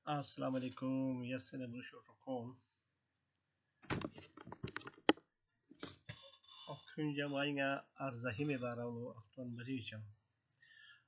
Assalamu alaikum, yassine buluşuyoruz. Okunca mainga arzahim ibaralo aktuan baricham.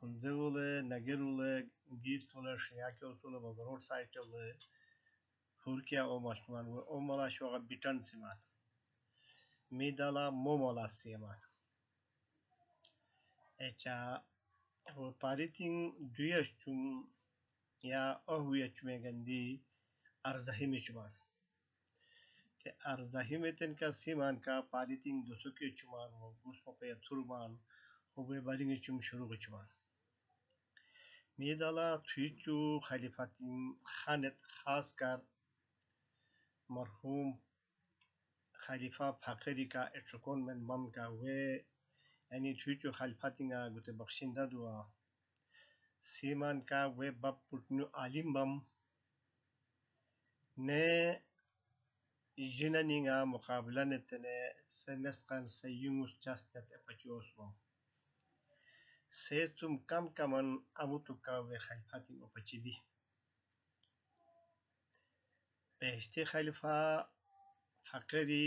Hunzewule, nagerule, gistule, shiakule, road side Hurkia o machman, o mala shoga bitan siman. Midala momola siman. Echa pariting duyashchum ya ohuyachmegandi arzahimichman. Te arzahimeten ka siman ka pariting dusukichman wo gusmopaya turman hube baringichum shurugichman. Midala tuichu khalifatin khanet khaskar marhum khalifa fakiri ka etrukon men mam ka we yani tuichu khalifatinga gute bakshinda dua siman ka we bab putnu alimbam ne jinaninga muqabla netene senesqan sayungus chastet epachosmo setum kam kaman amutuka we khalifatin opachibi behti khalifa fakiri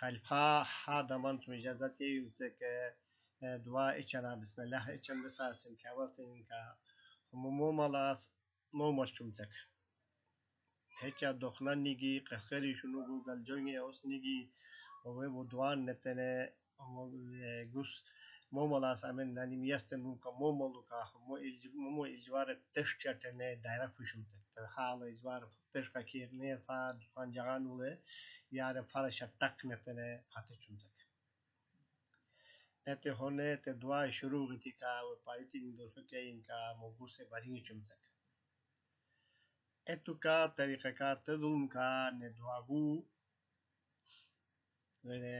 خلفا حادمان تو اجازتی یوته که دعا ایچنا بسم الله ایچن بسازیم که واسه که مو مال چومتک هیچ دخنا نیگی قخری شنو Google جونگی اوس نیگی و و دوان نتنه گوس مو مالاس امن نانی میستن که مو که مو اجوار تشتنه دایره فشومتک تا حال اجوار تشک کیرنه صاد خانجان وله یار فرش تک نتنه فاتح چومتک نته هونه ته دعا شروع گتی که و پایتین دوست که این که موجود باری چومتک اتو کا طریقه کار تدوم کا ندواگو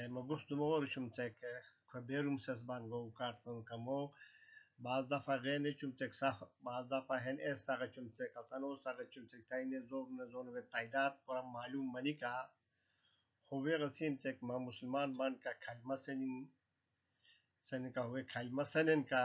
موجود دمور چومتک کبیرم سزبان گو کارتون کمو بعض دفعه غیر چومتک صح بعض دفعه هن استاق چومتک اتنو استاق چومتک تاینه زور و تعداد پر معلوم منی کا هوی غسیم تک ما مسلمان بان کا کلمه سنین کا هوی کلمه سنین کا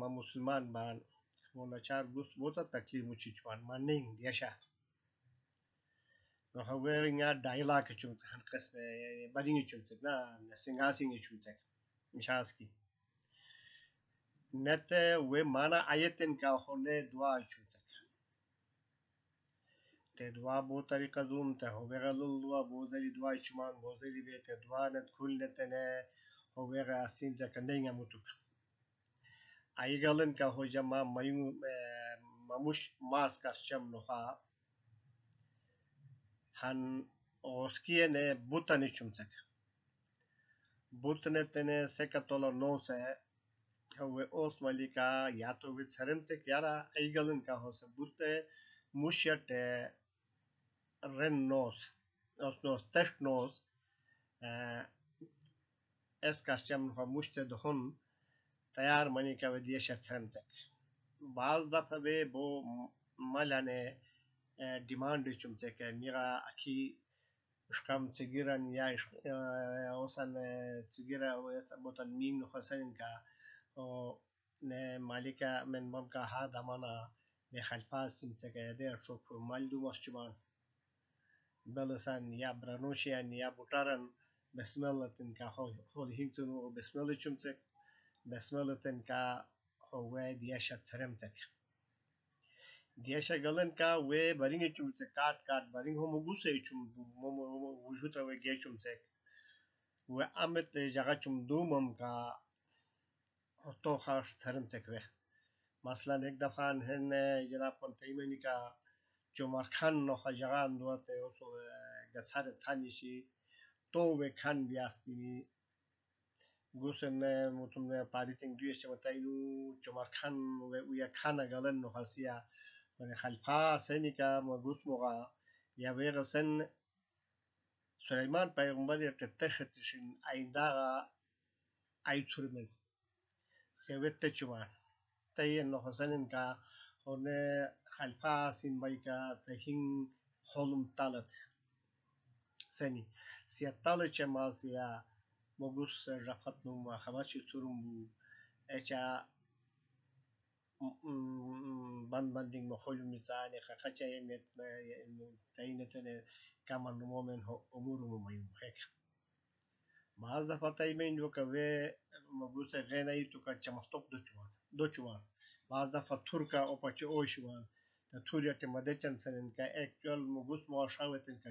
ما مسلمان بان ولا چار گوست بوتا تکلیف مچیچوان ما نینگ دیشا و هویرینگا دایلا که چون تخن قسم بدینی چون تک نه سنگاسینگی چون تک مشاسکی نت و مانا آیتن کا خونه دعا چون تک ته دعا بو طریقه دوم ته هویرل دعا بوزلی دعا چمان بوزلی به ته دعا نت کل نتنه هویر اسیم تک نینگا متوک ایگالن کا هو جما مموش ماس کشم نوها هن اوسکیه نه بوتانی چومتک بوتنه تنه سکتولا نوسه هو اوس مالیکا یا تو وی سرمتک یارا ایگالن کا هو سه بوته موشت رن نوس نوس تشت نوس اس کشم نوها موشت دهون تیار منی که ودیش سرمتک بعض دفعه به بو ملانه دیماند چومتک میرا اکی اشکام تگیرن یا اوسان تگیرا و بوتن میم نخسرین که ne malika men mamka ha damana ne khalfa simsaka der shok maldu maschuman belasan ya branushian ya butaran besmelatin ka hol hintunu besmelichumtek besmelatin ka howe diasha tsaremtek diasha galen ka we baringe chumtek kat baring homuguse chum momo wujuta we gechumtek we amet jaga chum dumam ka hoto khash tsaremtek we مثلا یک دفعه هن جناب کنتیمنی که جمرکان نخ جهان دوات اوسو گسر تانیشی تو به کان بیاستی گوسن مطمئن پاریتین دویش متایلو جمرکان و ویا کان گلن نخاسیا من خلفا سنی که مگوس مغا یا ویغ سن سلیمان پیغمبر یکتشتشین اینداغا ایتورمن سویت چومان تاين نو حسنن کا هونه خلفا سين بايكا تهين حلم طالت سني سيطالة چما سيا مغوس رفت نوما خماشي تورمبو اچا بندing مخول ميزاني خاچا يمت تاينتن كمان مومن امور مهم هيك مازا فتاي من جو كوي مغوس غينا يتو كا چمختوب دوچوان مازا فتوركا اوپاچ اوشوان تا توريت مدچن سنن کا actual مغوس موشاوتن کا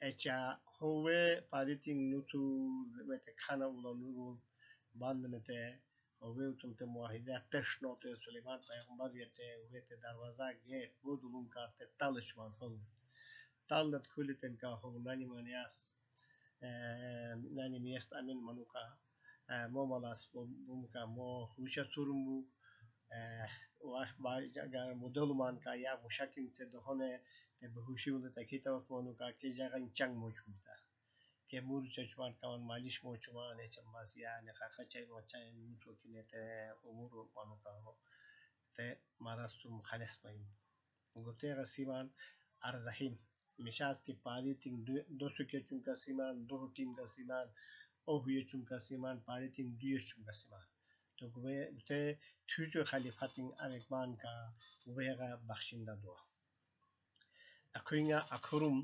echa howe pariting nutu wete kana ulo nuru bandnete howe utumte muahide teshnote Süleyman Peygamber yete wete darvaza gate budulun ka te talishman hol tallet kuliten ka ho nani miest amin manuka mo malas bumka mo husha turumbu واخ با جگه مدلمان کا یا مشکل ته دهونه te بهوشیول تکیتا و فونو کا که جگه N چنگ موجوده که مور چشمان کمان مالیش موجوده نه چنباسی یا نه خاک چای موچای موچو کنه ته امور وانو کا هو ته ماراستم خالص پاییم گوته رسیمان ارزحیم میشاس کی پاری تین دو سکه چون کا سیمان دو تیم کا سیمان او هیه چون کا سیمان پاری تین دیش چون کا سیمان تو گوه ته توجو خلیفتین امکمان کا ویغا بخشنده دو اکوینگا اکروم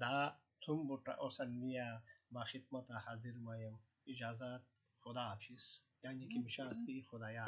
دا تم بوتا اوسنیا با خدمت حاضر مایم اجازت خدا حافظ یعنی که میشه از کی خدایا